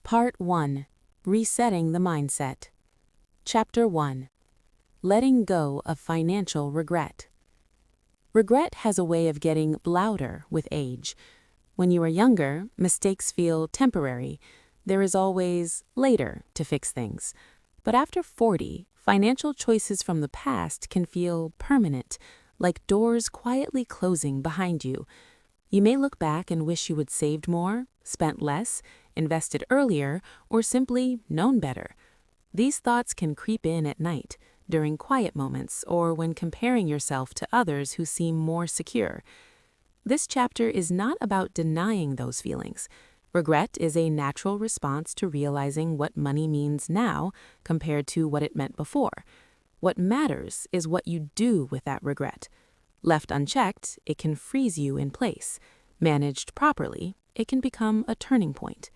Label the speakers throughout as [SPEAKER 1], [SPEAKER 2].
[SPEAKER 1] Part 1. Resetting the Mindset. Chapter 1. Letting Go of Financial Regret. Regret has a way of getting louder with age. When you are younger, mistakes feel temporary. There is always later to fix things. But after 40, financial choices from the past can feel permanent, like doors quietly closing behind you. You may look back and wish you had saved more, spent less, invested earlier, or simply known better. These thoughts can creep in at night, during quiet moments, or when comparing yourself to others who seem more secure. This chapter is not about denying those feelings. Regret is a natural response to realizing what money means now compared to what it meant before. What matters is what you do with that regret. Left unchecked, it can freeze you in place. Managed properly, it can become a turning point.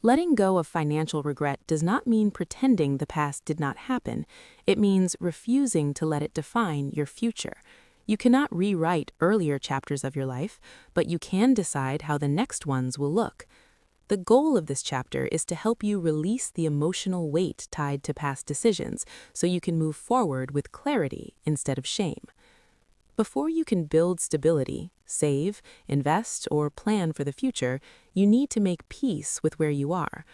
[SPEAKER 1] Letting go of financial regret does not mean pretending the past did not happen. It means refusing to let it define your future. You cannot rewrite earlier chapters of your life, but you can decide how the next ones will look. The goal of this chapter is to help you release the emotional weight tied to past decisions so you can move forward with clarity instead of shame. Before you can build stability, save, invest, or plan for the future, you need to make peace with where you are.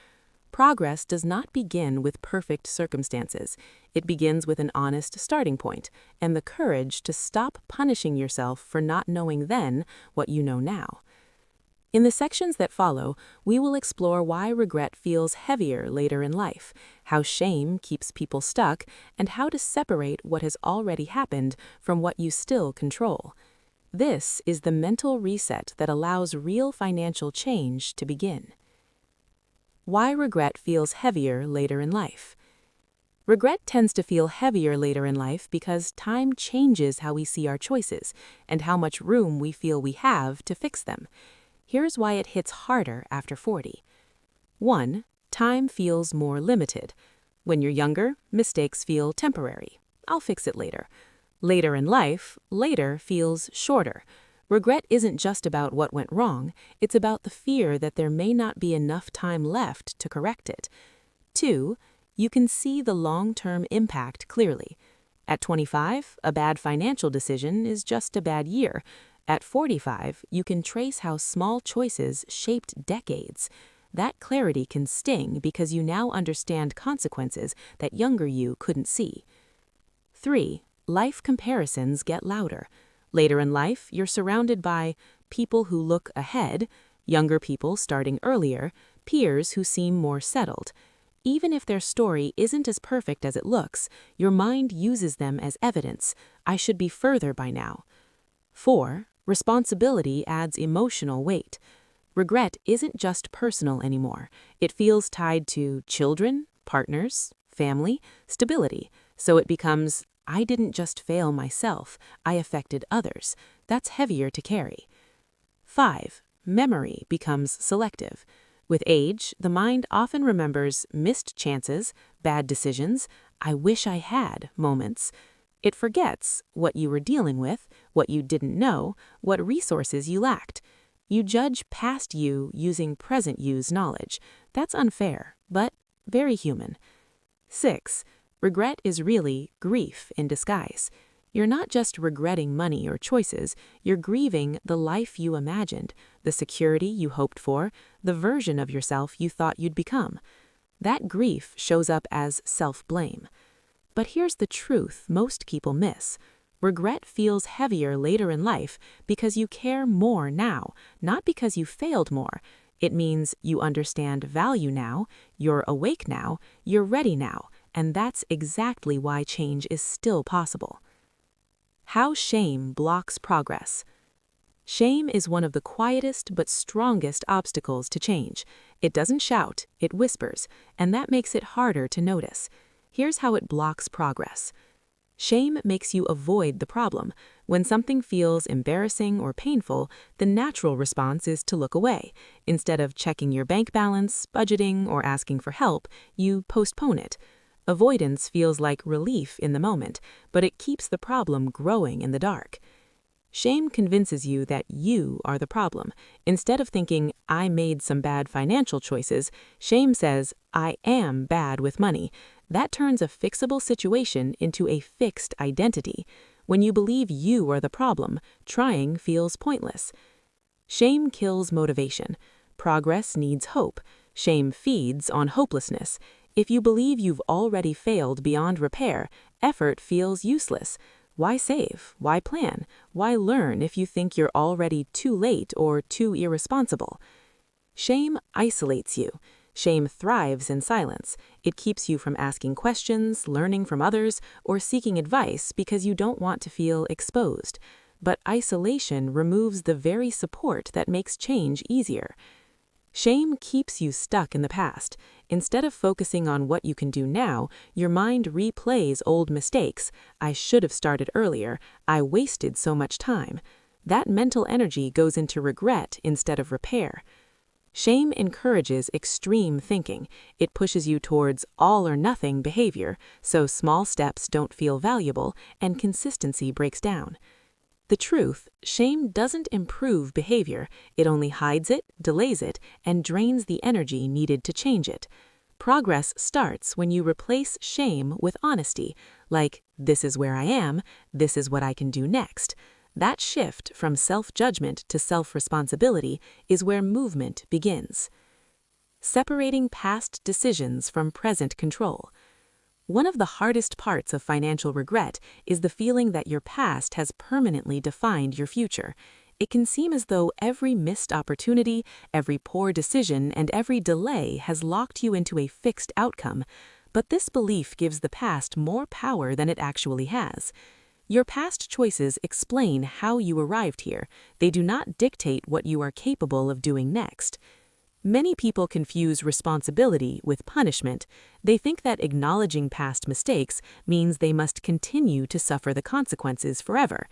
[SPEAKER 1] Progress does not begin with perfect circumstances. It begins with an honest starting point and the courage to stop punishing yourself for not knowing then what you know now. In the sections that follow, we will explore why regret feels heavier later in life, how shame keeps people stuck, and how to separate what has already happened from what you still control. This is the mental reset that allows real financial change to begin. Why regret feels heavier later in life. Regret tends to feel heavier later in life because time changes how we see our choices and how much room we feel we have to fix them. Here's why it hits harder after 40. 1. Time feels more limited. When you're younger, mistakes feel temporary. I'll fix it later. Later in life, later feels shorter. Regret isn't just about what went wrong, it's about the fear that there may not be enough time left to correct it. 2. You can see the long-term impact clearly. At 25, a bad financial decision is just a bad year. At 45, you can trace how small choices shaped decades. That clarity can sting because you now understand consequences that younger you couldn't see. 3. Life comparisons get louder. Later in life, you're surrounded by people who look ahead, younger people starting earlier, peers who seem more settled. Even if their story isn't as perfect as it looks, your mind uses them as evidence. I should be further by now. 4. Responsibility adds emotional weight. Regret isn't just personal anymore. It feels tied to children, partners, family, stability. So it becomes, I didn't just fail myself, I affected others. That's heavier to carry. 5. Memory becomes selective. With age, the mind often remembers missed chances, bad decisions, I wish I had moments. It forgets what you were dealing with, what you didn't know, what resources you lacked. You judge past you using present you's knowledge. That's unfair, but very human. 6. Regret is really grief in disguise. You're not just regretting money or choices, you're grieving the life you imagined, the security you hoped for, the version of yourself you thought you'd become. That grief shows up as self-blame. But here's the truth most people miss. Regret feels heavier later in life because you care more now, not because you failed more. It means you understand value now, you're awake now, you're ready now, and that's exactly why change is still possible. How shame blocks progress. Shame is one of the quietest but strongest obstacles to change. It doesn't shout, it whispers, and that makes it harder to notice. Here's how it blocks progress. Shame makes you avoid the problem. When something feels embarrassing or painful, the natural response is to look away. Instead of checking your bank balance, budgeting, or asking for help, you postpone it. Avoidance feels like relief in the moment, but it keeps the problem growing in the dark. Shame convinces you that you are the problem. Instead of thinking, I made some bad financial choices, shame says, I am bad with money. That turns a fixable situation into a fixed identity. When you believe you are the problem, trying feels pointless. Shame kills motivation. Progress needs hope. Shame feeds on hopelessness. If you believe you've already failed beyond repair, effort feels useless. Why save? Why plan? Why learn if you think you're already too late or too irresponsible? Shame isolates you. Shame thrives in silence. It keeps you from asking questions, learning from others, or seeking advice because you don't want to feel exposed. But isolation removes the very support that makes change easier. Shame keeps you stuck in the past. Instead of focusing on what you can do now, your mind replays old mistakes. I should have started earlier. I wasted so much time. That mental energy goes into regret instead of repair. Shame encourages extreme thinking. It pushes you towards all or nothing behavior, so small steps don't feel valuable and consistency breaks down. The truth, shame doesn't improve behavior. It only hides it, delays it, and drains the energy needed to change it. Progress starts when you replace shame with honesty, like, this is where I am, this is what I can do next. That shift from self-judgment to self-responsibility is where movement begins. Separating past decisions from present control. One of the hardest parts of financial regret is the feeling that your past has permanently defined your future. It can seem as though every missed opportunity, every poor decision, and every delay has locked you into a fixed outcome. But this belief gives the past more power than it actually has. Your past choices explain how you arrived here. They do not dictate what you are capable of doing next. Many people confuse responsibility with punishment. They think that acknowledging past mistakes means they must continue to suffer the consequences forever.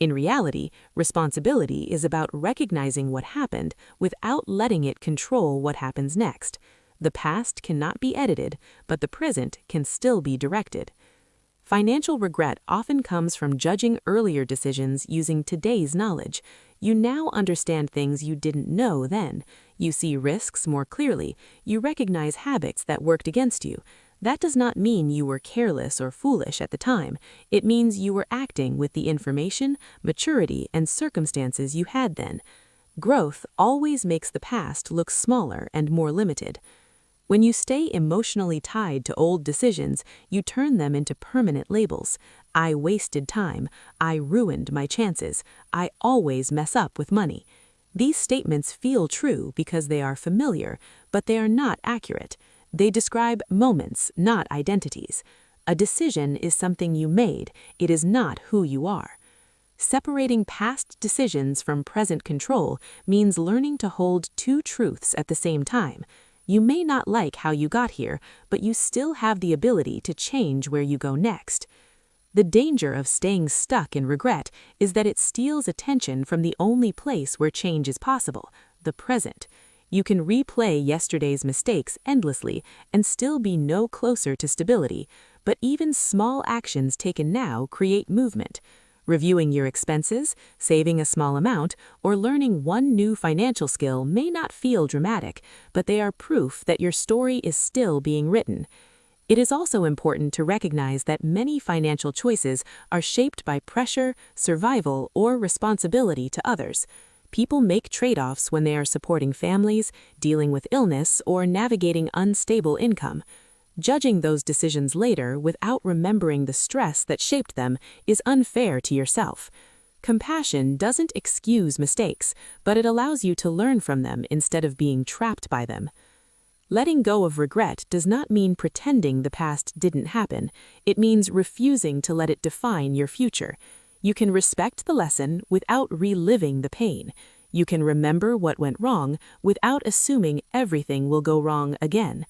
[SPEAKER 1] In reality, responsibility is about recognizing what happened without letting it control what happens next. The past cannot be edited, but the present can still be directed. Financial regret often comes from judging earlier decisions using today's knowledge. You now understand things you didn't know then. You see risks more clearly. You recognize habits that worked against you. That does not mean you were careless or foolish at the time. It means you were acting with the information, maturity, and circumstances you had then. Growth always makes the past look smaller and more limited. When you stay emotionally tied to old decisions, you turn them into permanent labels. I wasted time. I ruined my chances. I always mess up with money. These statements feel true because they are familiar, but they are not accurate. They describe moments, not identities. A decision is something you made. It is not who you are. Separating past decisions from present control means learning to hold two truths at the same time. You may not like how you got here, but you still have the ability to change where you go next. The danger of staying stuck in regret is that it steals attention from the only place where change is possible, the present. You can replay yesterday's mistakes endlessly and still be no closer to stability, but even small actions taken now create movement. Reviewing your expenses, saving a small amount, or learning one new financial skill may not feel dramatic, but they are proof that your story is still being written. It is also important to recognize that many financial choices are shaped by pressure, survival, or responsibility to others. People make trade-offs when they are supporting families, dealing with illness, or navigating unstable income. Judging those decisions later without remembering the stress that shaped them is unfair to yourself. Compassion doesn't excuse mistakes, but it allows you to learn from them instead of being trapped by them. Letting go of regret does not mean pretending the past didn't happen. It means refusing to let it define your future. You can respect the lesson without reliving the pain. You can remember what went wrong without assuming everything will go wrong again.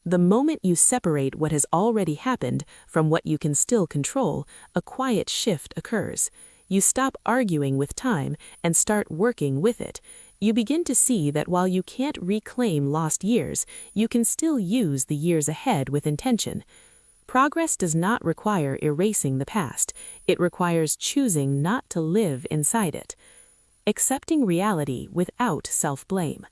[SPEAKER 1] The moment you separate what has already happened from what you can still control, a quiet shift occurs. You stop arguing with time and start working with it. You begin to see that while you can't reclaim lost years, you can still use the years ahead with intention. Progress does not require erasing the past. It requires choosing not to live inside it. Accepting reality without self-blame.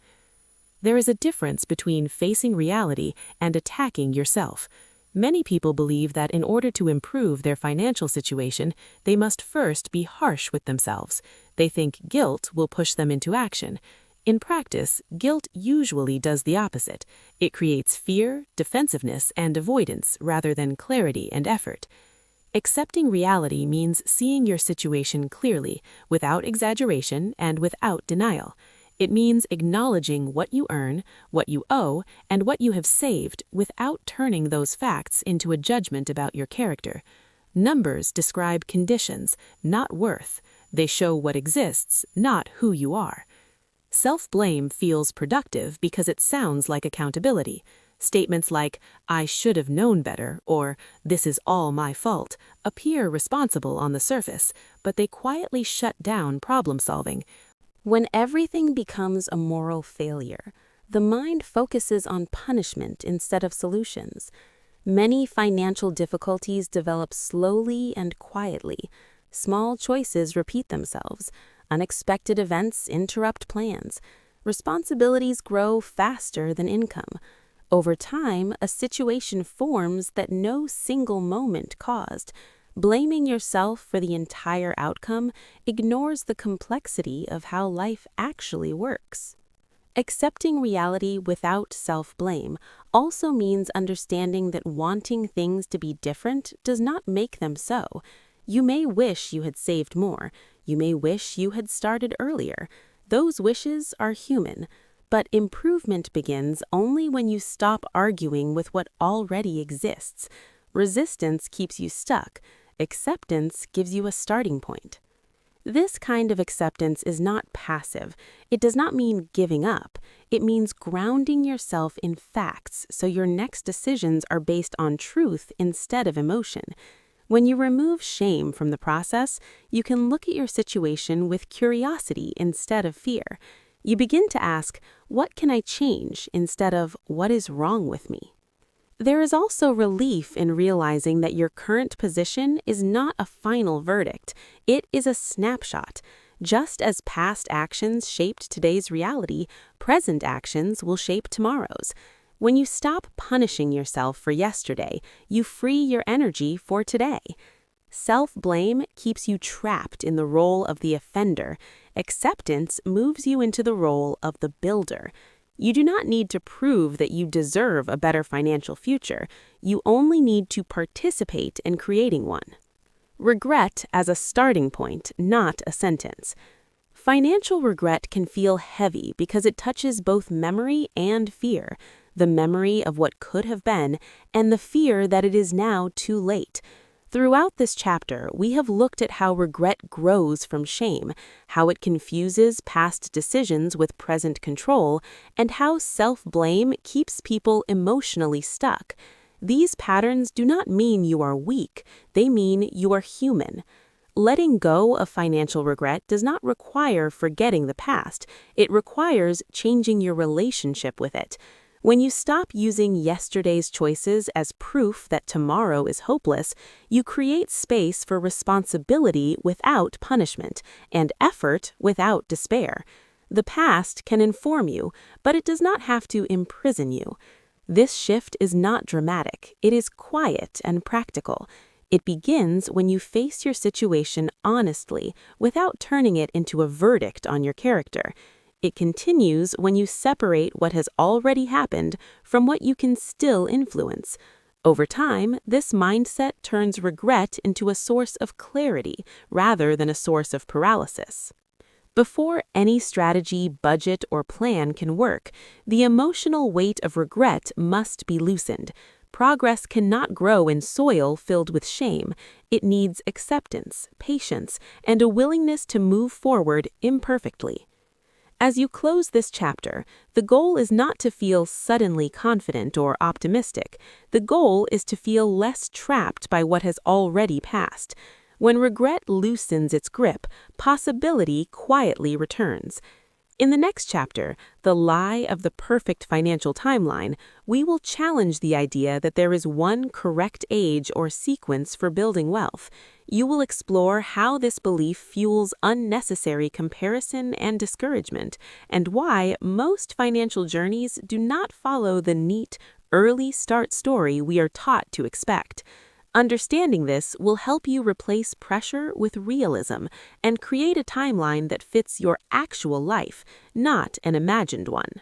[SPEAKER 1] There is a difference between facing reality and attacking yourself. Many people believe that in order to improve their financial situation, they must first be harsh with themselves. They think guilt will push them into action. In practice, guilt usually does the opposite. It creates fear, defensiveness, and avoidance rather than clarity and effort. Accepting reality means seeing your situation clearly, without exaggeration and without denial. It means acknowledging what you earn, what you owe, and what you have saved without turning those facts into a judgment about your character. Numbers describe conditions, not worth. They show what exists, not who you are. Self-blame feels productive because it sounds like accountability. Statements like, "I should have known better," or "this is all my fault," appear responsible on the surface, but they quietly shut down problem-solving. When everything becomes a moral failure, the mind focuses on punishment instead of solutions. Many financial difficulties develop slowly and quietly. Small choices repeat themselves. Unexpected events interrupt plans. Responsibilities grow faster than income. Over time, a situation forms that no single moment caused. Blaming yourself for the entire outcome ignores the complexity of how life actually works. Accepting reality without self-blame also means understanding that wanting things to be different does not make them so. You may wish you had saved more. You may wish you had started earlier. Those wishes are human. But improvement begins only when you stop arguing with what already exists. Resistance keeps you stuck. Acceptance gives you a starting point. This kind of acceptance is not passive. It does not mean giving up. It means grounding yourself in facts so your next decisions are based on truth instead of emotion. When you remove shame from the process, you can look at your situation with curiosity instead of fear. You begin to ask, "What can I change?" instead of "What is wrong with me?" There is also relief in realizing that your current position is not a final verdict. It is a snapshot. Just as past actions shaped today's reality, present actions will shape tomorrow's. When you stop punishing yourself for yesterday, you free your energy for today. Self-blame keeps you trapped in the role of the offender. Acceptance moves you into the role of the builder. You do not need to prove that you deserve a better financial future. You only need to participate in creating one. Regret as a starting point, not a sentence. Financial regret can feel heavy because it touches both memory and fear. The memory of what could have been, and the fear that it is now too late. Throughout this chapter, we have looked at how regret grows from shame, how it confuses past decisions with present control, and how self-blame keeps people emotionally stuck. These patterns do not mean you are weak, they mean you are human. Letting go of financial regret does not require forgetting the past, it requires changing your relationship with it. When you stop using yesterday's choices as proof that tomorrow is hopeless, you create space for responsibility without punishment, and effort without despair. The past can inform you, but it does not have to imprison you. This shift is not dramatic, it is quiet and practical. It begins when you face your situation honestly, without turning it into a verdict on your character. It continues when you separate what has already happened from what you can still influence. Over time, this mindset turns regret into a source of clarity rather than a source of paralysis. Before any strategy, budget, or plan can work, the emotional weight of regret must be loosened. Progress cannot grow in soil filled with shame. It needs acceptance, patience, and a willingness to move forward imperfectly. As you close this chapter, the goal is not to feel suddenly confident or optimistic. The goal is to feel less trapped by what has already passed. When regret loosens its grip, possibility quietly returns. In the next chapter, The Lie of the Perfect Financial Timeline, we will challenge the idea that there is one correct age or sequence for building wealth. You will explore how this belief fuels unnecessary comparison and discouragement, and why most financial journeys do not follow the neat, early start story we are taught to expect. Understanding this will help you replace pressure with realism and create a timeline that fits your actual life, not an imagined one.